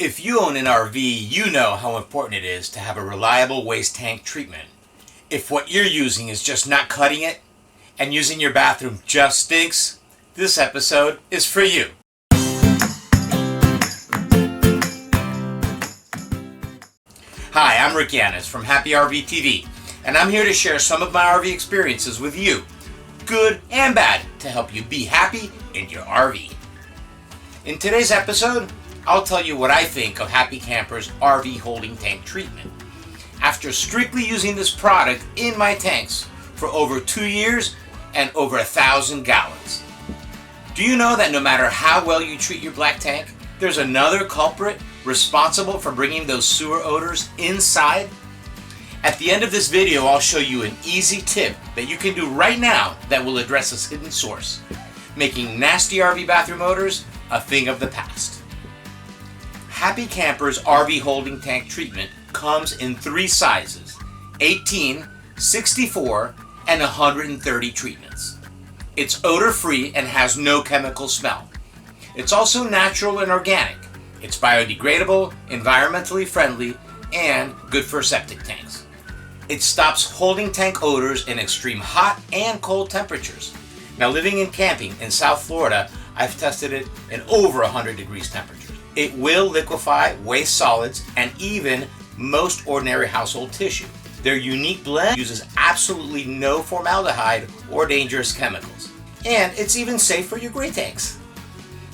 If you own an RV, you know how important it is to have a reliable waste tank treatment. If what you're using is just not cutting it, and using your bathroom just stinks, this episode is for you. Hi, I'm Rick Yanis from Happy RV TV, and I'm here to share some of my RV experiences with you, good and bad, to help you be happy in your RV. In today's episode, I'll tell you what I think of Happy Camper's RV holding tank treatment. After strictly using this product in my tanks for over 2 years and over 1,000 gallons. Do you know that no matter how well you treat your black tank, there's another culprit responsible for bringing those sewer odors inside? At the end of this video, I'll show you an easy tip that you can do right now that will address this hidden source, making nasty RV bathroom odors a thing of the past. Happy Camper's RV holding tank treatment comes in 3 sizes, 18, 64, and 130 treatments. It's odor-free and has no chemical smell. It's also natural and organic. It's biodegradable, environmentally friendly, and good for septic tanks. It stops holding tank odors in extreme hot and cold temperatures. Now, living and camping in South Florida, I've tested it in over 100 degrees temperatures. It will liquefy waste solids and even most ordinary household tissue. Their unique blend uses absolutely no formaldehyde or dangerous chemicals. And it's even safe for your gray tanks.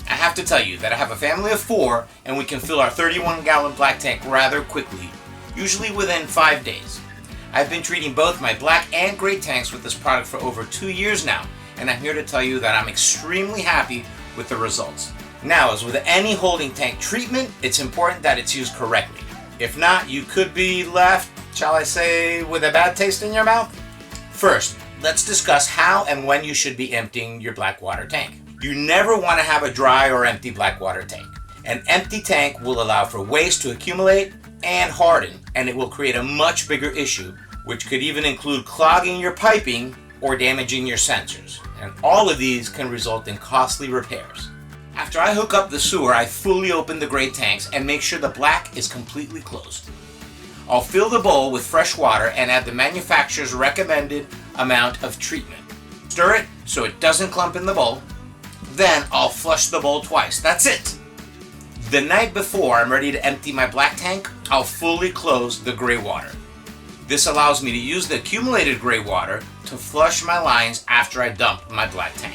I have to tell you that I have a family of 4 and we can fill our 31-gallon black tank rather quickly, usually within 5 days. I've been treating both my black and gray tanks with this product for over 2 years now, and I'm here to tell you that I'm extremely happy with the results. Now, as with any holding tank treatment, it's important that it's used correctly. If not, you could be left, shall I say, with a bad taste in your mouth. First, let's discuss how and when you should be emptying your black water tank. You never want to have a dry or empty black water tank. An empty tank will allow for waste to accumulate and harden, and it will create a much bigger issue, which could even include clogging your piping or damaging your sensors. And all of these can result in costly repairs. After I hook up the sewer, I fully open the gray tanks and make sure the black is completely closed. I'll fill the bowl with fresh water and add the manufacturer's recommended amount of treatment. Stir it so it doesn't clump in the bowl. Then I'll flush the bowl twice. That's it. The night before I'm ready to empty my black tank, I'll fully close the gray water. This allows me to use the accumulated gray water to flush my lines after I dump my black tank.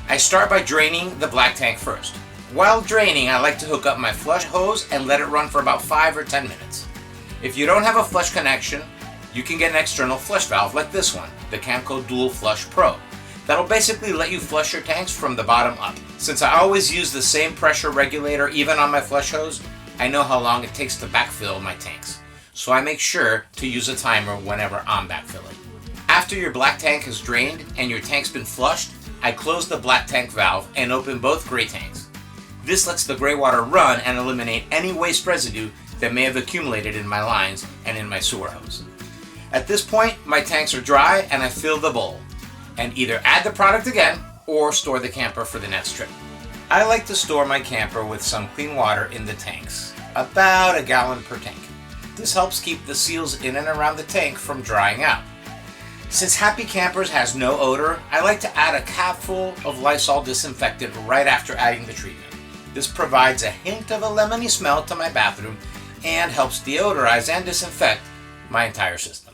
I start by draining the black tank first. While draining, I like to hook up my flush hose and let it run for about 5 or 10 minutes. If you don't have a flush connection, you can get an external flush valve like this one, the Camco Dual Flush Pro. That'll basically let you flush your tanks from the bottom up. Since I always use the same pressure regulator even on my flush hose, I know how long it takes to backfill my tanks. So I make sure to use a timer whenever I'm backfilling. After your black tank is drained and your tank's been flushed, I close the black tank valve and open both gray tanks. This lets the gray water run and eliminate any waste residue that may have accumulated in my lines and in my sewer hose. At this point, my tanks are dry and I fill the bowl, and either add the product again or store the camper for the next trip. I like to store my camper with some clean water in the tanks, about 1 gallon per tank. This helps keep the seals in and around the tank from drying out. Since Happy Campers has no odor, I like to add a capful of Lysol disinfectant right after adding the treatment. This provides a hint of a lemony smell to my bathroom and helps deodorize and disinfect my entire system.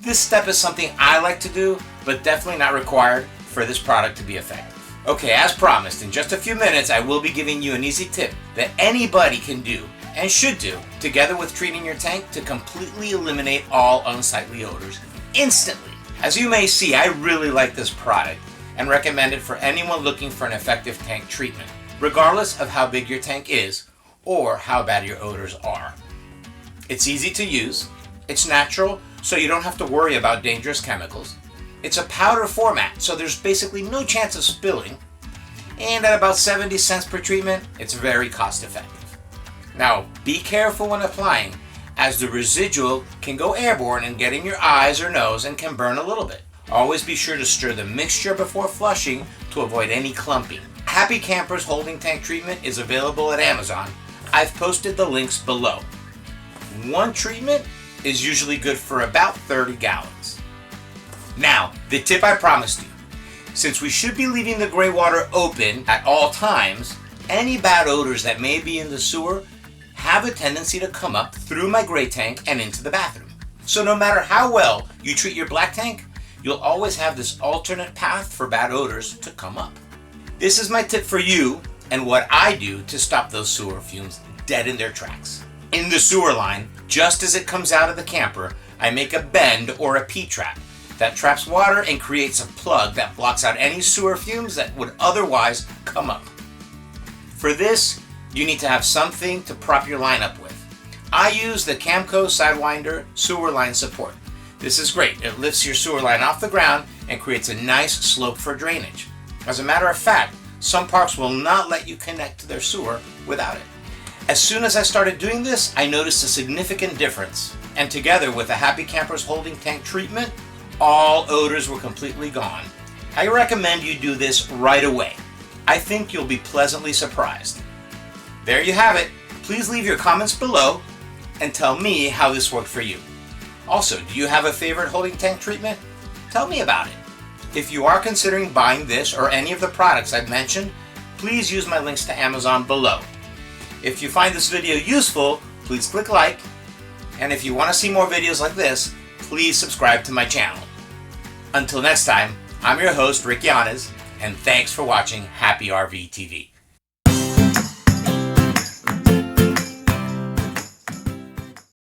This step is something I like to do, but definitely not required for this product to be effective. Okay, as promised, in just a few minutes I will be giving you an easy tip that anybody can do and should do together with treating your tank to completely eliminate all unsightly odors instantly. As you may see, I really like this product and recommend it for anyone looking for an effective tank treatment, regardless of how big your tank is or how bad your odors are. It's easy to use, it's natural, so you don't have to worry about dangerous chemicals. It's a powder format, so there's basically no chance of spilling, and at about 70 cents per treatment, it's very cost effective. Now, be careful when applying, as the residual can go airborne and get in your eyes or nose and can burn a little bit. Always be sure to stir the mixture before flushing to avoid any clumping. Happy Camper's holding tank treatment is available at Amazon I've posted the links below. One treatment is usually good for about 30 gallons. Now, the tip I promised you. Since we should be leaving the gray water open at all times, any bad odors that may be in the sewer have a tendency to come up through my gray tank and into the bathroom. So no matter how well you treat your black tank, you'll always have this alternate path for bad odors to come up. This is my tip for you and what I do to stop those sewer fumes dead in their tracks. In the sewer line, just as it comes out of the camper, I make a bend or a P-trap that traps water and creates a plug that blocks out any sewer fumes that would otherwise come up. For this, you need to have something to prop your line up with. I use the Camco Sidewinder sewer line support. This is great. It lifts your sewer line off the ground and creates a nice slope for drainage. As a matter of fact, some parks will not let you connect to their sewer without it. As soon as I started doing this, I noticed a significant difference. And together with the Happy Campers holding tank treatment, all odors were completely gone. I recommend you do this right away. I think you'll be pleasantly surprised. There you have it. Please leave your comments below and tell me how this worked for you. Also, do you have a favorite holding tank treatment? Tell me about it. If you are considering buying this or any of the products I've mentioned, please use my links to Amazon below. If you find this video useful, please click like. And if you want to see more videos like this, please subscribe to my channel. Until next time, I'm your host, Rick Yanez, and thanks for watching Happy RV TV.